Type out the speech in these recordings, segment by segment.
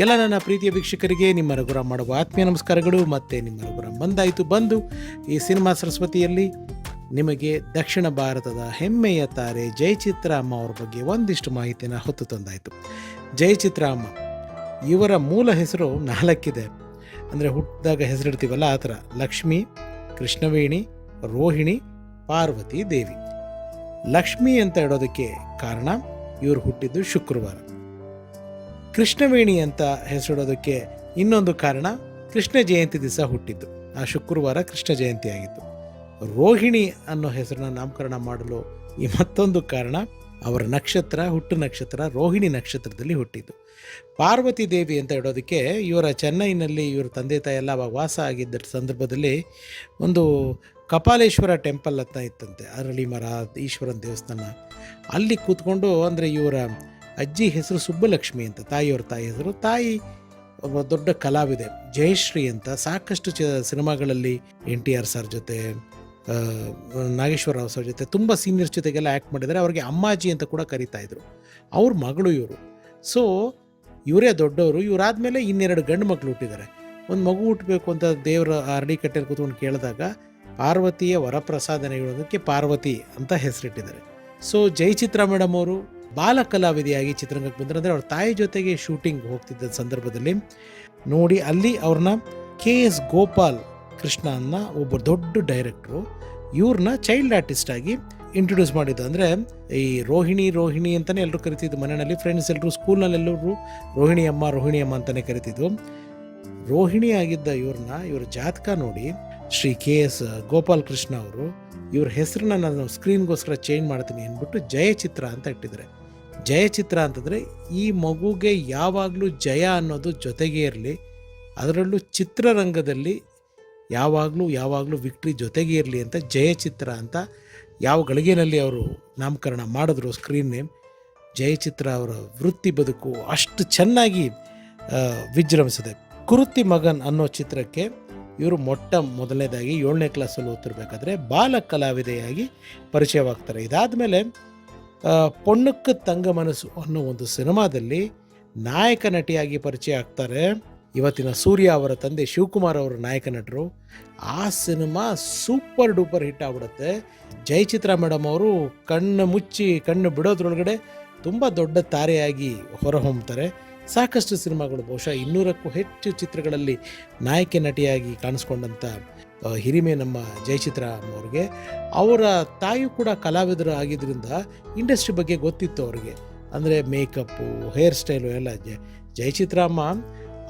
ಎಲ್ಲ ನನ್ನ ಪ್ರೀತಿಯ ವೀಕ್ಷಕರಿಗೆ ನಿಮ್ಮ ರಘುರಾಮ್ ಮಾಡುವ ಆತ್ಮೀಯ ನಮಸ್ಕಾರಗಳು. ಮತ್ತು ನಿಮ್ಮ ರಘುರಾಮ್ ಬಂದು ಈ ಸಿನಿಮಾ ಸರಸ್ವತಿಯಲ್ಲಿ ನಿಮಗೆ ದಕ್ಷಿಣ ಭಾರತದ ಹೆಮ್ಮೆಯ ತಾರೆ ಜಯಚಿತ್ರ ಅಮ್ಮ ಅವ್ರ ಬಗ್ಗೆ ಒಂದಿಷ್ಟು ಮಾಹಿತಿಯನ್ನು ಹೊತ್ತು ತಂದಾಯಿತು. ಜಯಚಿತ್ರ ಅಮ್ಮ ಇವರ ಮೂಲ ಹೆಸರು 4 ಇದೆ. ಅಂದರೆ ಹುಟ್ಟಿದಾಗ ಹೆಸರಿಡ್ತೀವಲ್ಲ ಆ ಥರ: ಲಕ್ಷ್ಮಿ, ಕೃಷ್ಣವೇಣಿ, ರೋಹಿಣಿ, ಪಾರ್ವತಿ ದೇವಿ. ಲಕ್ಷ್ಮಿ ಅಂತ ಇಡೋದಕ್ಕೆ ಕಾರಣ ಇವರು ಹುಟ್ಟಿದ್ದು ಶುಕ್ರವಾರ. ಕೃಷ್ಣವೇಣಿ ಅಂತ ಹೆಸರಿಡೋದಕ್ಕೆ ಇನ್ನೊಂದು ಕಾರಣ ಕೃಷ್ಣ ಜಯಂತಿ ದಿವಸ ಹುಟ್ಟಿದ್ದು, ಆ ಶುಕ್ರವಾರ ಕೃಷ್ಣ ಜಯಂತಿ ಆಗಿತ್ತು. ರೋಹಿಣಿ ಅನ್ನೋ ಹೆಸರನ್ನ ನಾಮಕರಣ ಮಾಡಲು ಈ ಮತ್ತೊಂದು ಕಾರಣ ಅವರ ನಕ್ಷತ್ರ, ಹುಟ್ಟು ನಕ್ಷತ್ರ ರೋಹಿಣಿ ನಕ್ಷತ್ರದಲ್ಲಿ ಹುಟ್ಟಿದ್ದು. ಪಾರ್ವತಿ ದೇವಿ ಅಂತ ಇಡೋದಕ್ಕೆ ಇವರ ಚೆನ್ನೈನಲ್ಲಿ ಇವರ ತಂದೆ ತಾಯಿ ಎಲ್ಲ ಅವಾಗ ವಾಸ ಆಗಿದ್ದ ಸಂದರ್ಭದಲ್ಲಿ ಒಂದು ಕಪಾಲೇಶ್ವರ ಟೆಂಪಲ್ ಅಂತ ಇತ್ತಂತೆ, ಅರಳಿ ಮರ, ಈಶ್ವರನ ದೇವಸ್ಥಾನ. ಅಲ್ಲಿ ಕೂತ್ಕೊಂಡು, ಅಂದರೆ ಇವರ ಅಜ್ಜಿ ಹೆಸರು ಸುಬ್ಬಲಕ್ಷ್ಮಿ ಅಂತ, ತಾಯಿಯವ್ರ ತಾಯಿ ಹೆಸರು. ತಾಯಿ ಒಬ್ಬ ದೊಡ್ಡ ಕಲಾವಿದೆ ಜಯಶ್ರೀ ಅಂತ, ಸಾಕಷ್ಟು ಸಿನಿಮಾಗಳಲ್ಲಿ NTR ಸರ್ ಜೊತೆ, ನಾಗೇಶ್ವರ ರಾವ್ ಸರ್ ಜೊತೆ, ತುಂಬ ಸೀನಿಯರ್ಸ್ ಜೊತೆಗೆಲ್ಲ ಆ್ಯಕ್ಟ್ ಮಾಡಿದ್ದಾರೆ. ಅವ್ರಿಗೆ ಅಮ್ಮಾಜಿ ಅಂತ ಕೂಡ ಕರೀತಾಯಿದ್ರು. ಅವ್ರ ಮಗಳು ಇವರು. ಸೊ ಇವರೇ ದೊಡ್ಡವರು. ಇವರಾದಮೇಲೆ 2 ಗಂಡು ಮಕ್ಕಳು ಹುಟ್ಟಿದ್ದಾರೆ. ಒಂದು ಮಗು ಹುಟ್ಟಬೇಕು ಅಂತ ದೇವರ ಅರಳಿ ಕಟ್ಟೆಯಲ್ಲಿ ಕೂತ್ಕೊಂಡು ಕೇಳಿದಾಗ ಪಾರ್ವತಿಯ ವರಪ್ರಸಾದನೆ ಹೇಳೋದಕ್ಕೆ ಪಾರ್ವತಿ ಅಂತ ಹೆಸರಿಟ್ಟಿದ್ದಾರೆ. ಸೊ ಜಯಚಿತ್ರ ಮೇಡಮ್ ಅವರು ಬಾಲ ಕಲಾವಿದೆಯಾಗಿ ಚಿತ್ರರಂಗಕ್ಕೆ ಬಂದರು. ಅಂದರೆ ಅವ್ರ ತಾಯಿ ಜೊತೆಗೆ ಶೂಟಿಂಗ್ ಹೋಗ್ತಿದ್ದ ಸಂದರ್ಭದಲ್ಲಿ ನೋಡಿ ಅಲ್ಲಿ ಅವ್ರನ್ನ KS ಗೋಪಾಲ್ ಕೃಷ್ಣ ಅನ್ನೋ ಒಬ್ಬ ದೊಡ್ಡ ಡೈರೆಕ್ಟ್ರು ಇವ್ರನ್ನ ಚೈಲ್ಡ್ ಆರ್ಟಿಸ್ಟ್ ಆಗಿ ಇಂಟ್ರೊಡ್ಯೂಸ್ ಮಾಡಿದ್ದು. ಅಂದರೆ ಈ ರೋಹಿಣಿ ಅಂತಲೇ ಎಲ್ಲರೂ ಕರಿತಿದ್ದು. ಮನೆಯಲ್ಲಿ ಫ್ರೆಂಡ್ಸ್ ಎಲ್ಲರೂ, ಸ್ಕೂಲ್ನಲ್ಲಿ ಎಲ್ಲರೂ ರೋಹಿಣಿ ಅಮ್ಮ ಅಂತಲೇ ಕರಿತಿದ್ದು. ರೋಹಿಣಿ ಆಗಿದ್ದ ಇವ್ರ ಜಾತಕ ನೋಡಿ ಶ್ರೀ KS ಗೋಪಾಲ್ ಕೃಷ್ಣ ಅವರು ಇವ್ರ ಹೆಸರನ್ನ ನಾನು ಸ್ಕ್ರೀನ್ಗೋಸ್ಕರ ಚೇಂಜ್ ಮಾಡ್ತೀನಿ ಅಂದ್ಬಿಟ್ಟು ಜಯಚಿತ್ರ ಅಂತ ಇಟ್ಟಿದ್ದಾರೆ. ಜಯಚಿತ್ರ ಅಂತಂದರೆ ಈ ಮಗುಗೆ ಯಾವಾಗಲೂ ಜಯ ಅನ್ನೋದು ಜೊತೆಗೇ ಇರಲಿ, ಅದರಲ್ಲೂ ಚಿತ್ರರಂಗದಲ್ಲಿ ಯಾವಾಗಲೂ ವಿಕ್ಟ್ರಿ ಜೊತೆಗೇ ಇರಲಿ ಅಂತ ಜಯಚಿತ್ರ ಅಂತ ಯಾವ ಗಳಿಗೆನಲ್ಲಿ ಅವರು ನಾಮಕರಣ ಮಾಡಿದ್ರು ಸ್ಕ್ರೀನ್ ನೇಮ್. ಜಯಚಿತ್ರ ಅವರ ವೃತ್ತಿ ಬದುಕು ಅಷ್ಟು ಚೆನ್ನಾಗಿ ವಿಜೃಂಭಿಸಿದೆ. ಕುರುತಿ ಮಗನ್ ಅನ್ನೋ ಚಿತ್ರಕ್ಕೆ ಇವರು ಮೊದಲನೇದಾಗಿ 7ನೇ ಕ್ಲಾಸಲ್ಲಿ ಓದ್ತಿರ್ಬೇಕಾದ್ರೆ ಬಾಲ ಕಲಾವಿದೆಯಾಗಿ ಪರಿಚಯವಾಗ್ತಾರೆ. ಇದಾದಮೇಲೆ ಪೊಣ್ಣಕ್ಕೆ ತಂಗ ಮನಸ್ಸು ಅನ್ನೋ ಒಂದು ಸಿನಿಮಾದಲ್ಲಿ ನಾಯಕ ನಟಿಯಾಗಿ ಪರಿಚಯ ಆಗ್ತಾರೆ. ಇವತ್ತಿನ ಸೂರ್ಯ ಅವರ ತಂದೆ ಶಿವಕುಮಾರ್ ಅವರು ನಾಯಕ ನಟರು. ಆ ಸಿನಿಮಾ ಸೂಪರ್ ಡೂಪರ್ ಹಿಟ್ ಆಗ್ಬಿಡುತ್ತೆ. ಜಯಚಿತ್ರ ಮೇಡಮ್ ಅವರು ಕಣ್ಣು ಬಿಡೋದ್ರೊಳಗಡೆ ತುಂಬ ದೊಡ್ಡ ತಾರೆಯಾಗಿ ಹೊರಹೊಮ್ಮುತ್ತಾರೆ. ಸಾಕಷ್ಟು ಸಿನಿಮಾಗಳು, ಬಹುಶಃ 200ಕ್ಕೂ ಹೆಚ್ಚು ಚಿತ್ರಗಳಲ್ಲಿ ನಾಯಕಿ ನಟಿಯಾಗಿ ಕಾಣಿಸ್ಕೊಂಡಂಥ ಹಿರಿಮೆ ನಮ್ಮ ಜಯಚಿತ್ರ ಅವ್ರಿಗೆ. ಅವರ ತಾಯಿಯೂ ಕೂಡ ಕಲಾವಿದರು ಆಗಿದ್ದರಿಂದ ಇಂಡಸ್ಟ್ರಿ ಬಗ್ಗೆ ಗೊತ್ತಿತ್ತು ಅವ್ರಿಗೆ. ಅಂದರೆ ಮೇಕಪ್ಪು, ಹೇರ್ ಸ್ಟೈಲು ಎಲ್ಲ. ಜಯಚಿತ್ರ ಅಮ್ಮ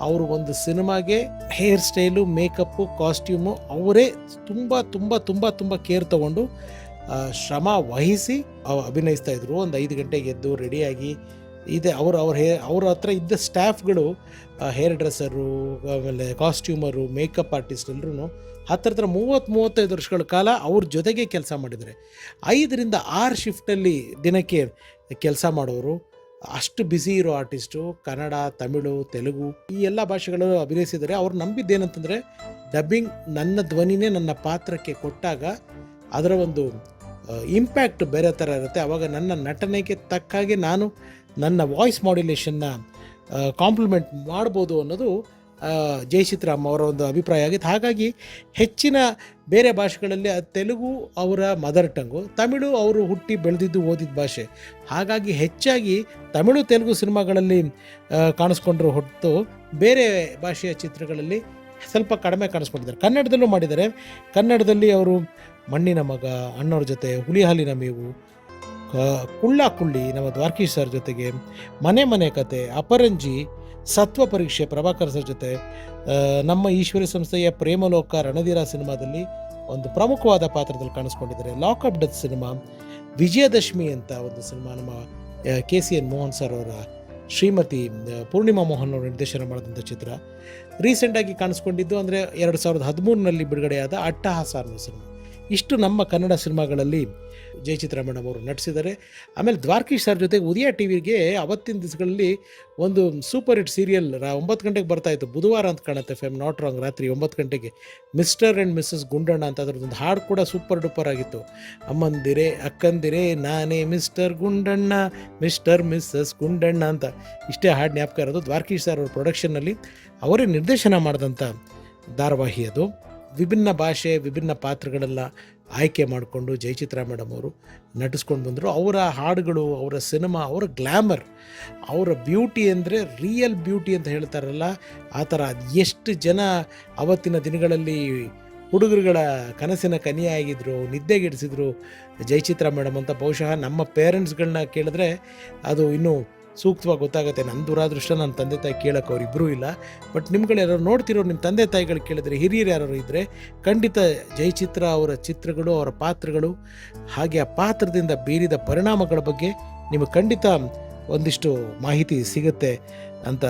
ಅವರು ಒಂದು ಸಿನಿಮಾಗೆ ಹೇರ್ ಸ್ಟೈಲು, ಮೇಕಪ್ಪು, ಕಾಸ್ಟ್ಯೂಮು ಅವರೇ ತುಂಬ ಕೇರ್ ತೊಗೊಂಡು ಶ್ರಮ ವಹಿಸಿ ಅಭಿನಯಿಸ್ತಾಯಿದ್ರು. ಒಂದು 5 ಗಂಟೆಗೆ ಎದ್ದು ರೆಡಿಯಾಗಿ ಇದೆ. ಅವ್ರ ಹತ್ರ ಇದ್ದ ಸ್ಟಾಫ್ಗಳು, ಹೇರ್ ಡ್ರೆಸ್ಸರು, ಆಮೇಲೆ ಕಾಸ್ಟ್ಯೂಮರು, ಮೇಕಪ್ ಆರ್ಟಿಸ್ಟ್ ಎಲ್ಲರೂ ಹತ್ರ 30-35 ವರ್ಷಗಳ ಕಾಲ ಅವ್ರ ಜೊತೆಗೆ ಕೆಲಸ ಮಾಡಿದ್ದಾರೆ. 5ರಿಂದ 6 ಶಿಫ್ಟಲ್ಲಿ ದಿನಕ್ಕೆ ಕೆಲಸ ಮಾಡೋರು. ಅಷ್ಟು ಬ್ಯುಸಿ ಇರೋ ಆರ್ಟಿಸ್ಟು. ಕನ್ನಡ, ತಮಿಳು, ತೆಲುಗು ಈ ಎಲ್ಲ ಭಾಷೆಗಳು ಅಭಿನಯಿಸಿದ್ದಾರೆ. ಅವ್ರು ನಂಬಿದ್ದೇನಂತಂದರೆ ಡಬ್ಬಿಂಗ್ ನನ್ನ ಧ್ವನಿನೇ ನನ್ನ ಪಾತ್ರಕ್ಕೆ ಕೊಟ್ಟಾಗ ಅದರ ಒಂದು ಇಂಪ್ಯಾಕ್ಟ್ ಬೇರೆ ಥರ ಇರುತ್ತೆ. ಆವಾಗ ನನ್ನ ನಟನೆಗೆ ತಕ್ಕಾಗೆ ನಾನು ನನ್ನ ವಾಯ್ಸ್ ಮಾಡ್ಯುಲೇಷನ್ನ ಕಾಂಪ್ಲಿಮೆಂಟ್ ಮಾಡ್ಬೋದು ಅನ್ನೋದು ಜಯಚಿತ್ರ ಅಮ್ಮ ಅವರ ಒಂದು ಅಭಿಪ್ರಾಯ ಆಗಿತ್ತು. ಹಾಗಾಗಿ ಹೆಚ್ಚಿನ ಬೇರೆ ಭಾಷೆಗಳಲ್ಲಿ ತೆಲುಗು ಅವರ ಮದರ್ ಟಂಗು, ತಮಿಳು ಅವರು ಹುಟ್ಟಿ ಬೆಳೆದಿದ್ದು ಓದಿದ ಭಾಷೆ. ಹಾಗಾಗಿ ಹೆಚ್ಚಾಗಿ ತಮಿಳು, ತೆಲುಗು ಸಿನಿಮಾಗಳಲ್ಲಿ ಕಾಣಿಸ್ಕೊಂಡ್ರು ಹೊರತು ಬೇರೆ ಭಾಷೆಯ ಚಿತ್ರಗಳಲ್ಲಿ ಸ್ವಲ್ಪ ಕಡಿಮೆ ಕಾಣಿಸ್ಕೊಂಡಿದ್ದಾರೆ. ಕನ್ನಡದಲ್ಲೂ ಮಾಡಿದ್ದಾರೆ. ಕನ್ನಡದಲ್ಲಿ ಅವರು ಮಣ್ಣಿನ ಮಗ, ಅಣ್ಣವ್ರ ಜೊತೆ, ಹುಲಿ ಹಾಲಿನ ಮೇವು, ಕುಳ್ಳಿ ನಮ್ಮ ದ್ವಾರಕೀಶ್ ಸರ್ ಜೊತೆಗೆ, ಮನೆ ಕತೆ, ಅಪರಂಜಿ, ಸತ್ವ ಪರೀಕ್ಷೆ ಪ್ರಭಾಕರ್ ಸರ್ ಜೊತೆ, ನಮ್ಮ ಈಶ್ವರಿ ಸಂಸ್ಥೆಯ ಪ್ರೇಮಲೋಕ ರಣಧೀರ ಸಿನಿಮಾದಲ್ಲಿ ಒಂದು ಪ್ರಮುಖವಾದ ಪಾತ್ರದಲ್ಲಿ ಕಾಣಿಸ್ಕೊಂಡಿದ್ದಾರೆ. Lock up death cinema, Vijayadashami ಅಂತ ಒಂದು ಸಿನಿಮಾ ನಮ್ಮ KCN ಮೋಹನ್ ಸರ್ ಅವರ ಶ್ರೀಮತಿ ಪೂರ್ಣಿಮಾ ಮೋಹನ್ ಅವರು ನಿರ್ದೇಶನ ಮಾಡಿದಂಥ ಚಿತ್ರ. ರೀಸೆಂಟಾಗಿ ಕಾಣಿಸ್ಕೊಂಡಿದ್ದು ಅಂದರೆ 2013ನಲ್ಲಿ ಬಿಡುಗಡೆಯಾದ ಅಟ್ಟಹಾಸ ಅನ್ನೋ ಸಿನಿಮಾ. ಇಷ್ಟು ನಮ್ಮ ಕನ್ನಡ ಸಿನಿಮಾಗಳಲ್ಲಿ ಜಯಚಿತ್ರ ಮೇಡಮ್ ಅವರು ನಟಿಸಿದ್ದಾರೆ. ಆಮೇಲೆ ದ್ವಾರಕೀಶ್ ಸರ್ ಜೊತೆಗೆ ಉದಯ ಟಿ ವಿಗೆ ಅವತ್ತಿನ ದಿವಸಗಳಲ್ಲಿ ಒಂದು ಸೂಪರ್ ಹಿಟ್ ಸೀರಿಯಲ್ 9 ಗಂಟೆಗೆ ಬರ್ತಾಯಿತ್ತು, ಬುಧವಾರ ಅಂತ ಕಾಣುತ್ತೆ, ಫೆಮ್ ನಾಟ್ ರಾಂಗ್, ರಾತ್ರಿ 9 ಗಂಟೆಗೆ ಮಿಸ್ಟರ್ ಆ್ಯಂಡ್ ಮಿಸ್ಸಸ್ ಗುಂಡಣ್ಣ ಅಂತ. ಅದರದ್ದೊಂದು ಹಾಡು ಕೂಡ ಸೂಪರ್ ಡೂಪರ್ ಆಗಿತ್ತು. ಅಮ್ಮಂದಿರೇ ಅಕ್ಕಂದಿರೇ ನಾನೇ mister Gundanna, mister missus Gundanna ಅಂತ. ಇಷ್ಟೇ ಹಾಡು ಜ್ಞಾಪಕ ಇರೋದು. ದ್ವಾರಕೀಶ್ ಸರ್ ಅವ್ರ ಪ್ರೊಡಕ್ಷನ್ನಲ್ಲಿ ಅವರೇ ನಿರ್ದೇಶನ ಮಾಡಿದಂಥ ಧಾರಾವಾಹಿ ಅದು. ವಿಭಿನ್ನ ಭಾಷೆ, ವಿಭಿನ್ನ ಪಾತ್ರಗಳೆಲ್ಲ ಆಯ್ಕೆ ಮಾಡಿಕೊಂಡು ಜಯಚಿತ್ರ ಮೇಡಮ್ ಅವರು ನಟಿಸ್ಕೊಂಡು ಬಂದರು. ಅವರ ಹಾಡುಗಳು, ಅವರ ಸಿನಿಮಾ, ಅವರ ಗ್ಲ್ಯಾಮರ್, ಅವರ ಬ್ಯೂಟಿ ಅಂದರೆ ರಿಯಲ್ ಬ್ಯೂಟಿ ಅಂತ ಹೇಳ್ತಾರಲ್ಲ ಆ ಥರ. ಎಷ್ಟು ಜನ ಆವತ್ತಿನ ದಿನಗಳಲ್ಲಿ ಹುಡುಗರುಗಳ ಕನಸಿನ ಕನಿಯಾಗಿದ್ದರು, ನಿದ್ದೆಗೆಡಿಸಿದ್ರು ಜಯಚಿತ್ರ ಮೇಡಮ್ ಅಂತ. ಬಹುಶಃ ನಮ್ಮ ಪೇರೆಂಟ್ಸ್ಗಳನ್ನ ಕೇಳಿದ್ರೆ ಅದು ಇನ್ನೂ ಸೂಕ್ತವಾಗಿ ಗೊತ್ತಾಗುತ್ತೆ. ನನ್ನ ದುರಾದೃಷ್ಟ ನನ್ನ ತಂದೆ ತಾಯಿ ಕೇಳೋಕೆ ಅವರಿಬ್ಬರೂ ಇಲ್ಲ. ಬಟ್ ನಿಮ್ಗಳು ಯಾರು ನೋಡ್ತಿರೋ ನಿಮ್ಮ ತಂದೆ ತಾಯಿಗಳು ಕೇಳಿದ್ರೆ, ಹಿರಿಯರು ಯಾರು ಇದ್ದರೆ ಖಂಡಿತ ಜಯಚಿತ್ರ ಅವರ ಚಿತ್ರಗಳು, ಅವರ ಪಾತ್ರಗಳು, ಹಾಗೆ ಆ ಪಾತ್ರದಿಂದ ಬೀರಿದ ಪರಿಣಾಮಗಳ ಬಗ್ಗೆ ನಿಮಗೆ ಖಂಡಿತ ಒಂದಿಷ್ಟು ಮಾಹಿತಿ ಸಿಗುತ್ತೆ ಅಂತ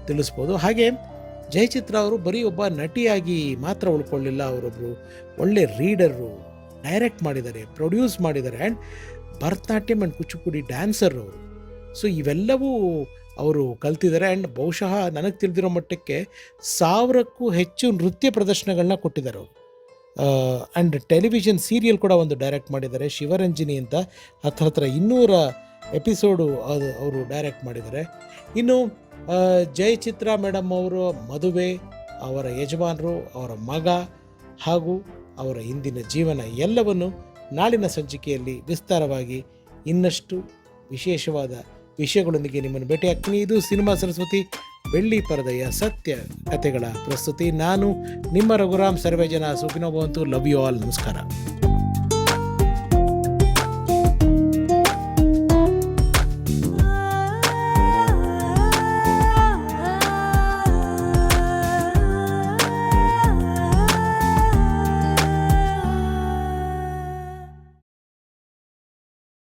ತಿಳಿಸ್ಬೋದು. ಹಾಗೆ ಜಯಚಿತ್ರ ಅವರು ಬರೀ ಒಬ್ಬ ನಟಿಯಾಗಿ ಮಾತ್ರ ಉಳ್ಕೊಳ್ಳಿಲ್ಲ, ಅವರೊಬ್ಬರು ಒಳ್ಳೆ ರೀಡರು, ಡೈರೆಕ್ಟ್ ಮಾಡಿದ್ದಾರೆ, ಪ್ರೊಡ್ಯೂಸ್ ಮಾಡಿದ್ದಾರೆ, and Bharatanatyam and Kuchipudi dancer ಅವರು. ಸೊ ಇವೆಲ್ಲವೂ ಅವರು ಕಲ್ತಿದ್ದಾರೆ. ಆ್ಯಂಡ್ ಬಹುಶಃ ನನಗೆ ತಿಳಿದಿರೋ ಮಟ್ಟಕ್ಕೆ 1000ಕ್ಕೂ ಹೆಚ್ಚು ನೃತ್ಯ ಪ್ರದರ್ಶನಗಳನ್ನ ಕೊಟ್ಟಿದ್ದಾರೆ ಅವರು. ಆ್ಯಂಡ್ ಟೆಲಿವಿಷನ್ ಸೀರಿಯಲ್ ಕೂಡ ಒಂದು ಡೈರೆಕ್ಟ್ ಮಾಡಿದ್ದಾರೆ, ಶಿವರಂಜಿನಿ ಅಂತ. ಹತ್ರ 200 ಎಪಿಸೋಡು ಅವರು ಡೈರೆಕ್ಟ್ ಮಾಡಿದ್ದಾರೆ. ಇನ್ನು ಜಯಚಿತ್ರ ಮೇಡಮ್ ಅವರು ಮದುವೆ, ಅವರ ಯಜಮಾನರು, ಅವರ ಮಗ ಹಾಗೂ ಅವರ ಇಂದಿನ ಜೀವನ ಎಲ್ಲವನ್ನು ನಾಳಿನ ಸಂಚಿಕೆಯಲ್ಲಿ ವಿಸ್ತಾರವಾಗಿ ಇನ್ನಷ್ಟು ವಿಶೇಷವಾದ ವಿಷಯಗಳೊಂದಿಗೆ ನಿಮ್ಮನ್ನು ಭೇಟಿಯಾಗ್ತೀನಿ. ಇದು ಸಿನಿಮಾ ಸರಸ್ವತಿ ಬೆಳ್ಳಿ ಪರದೆಯ ಸತ್ಯ ಕಥೆಗಳ ಪ್ರಸ್ತುತಿ. ನಾನು ನಿಮ್ಮ ರಘುರಾಮ್. ಸರ್ವೇ ಜನ ಸುಖಿನೋ ಭವಂತು. Love you all. ನಮಸ್ಕಾರ.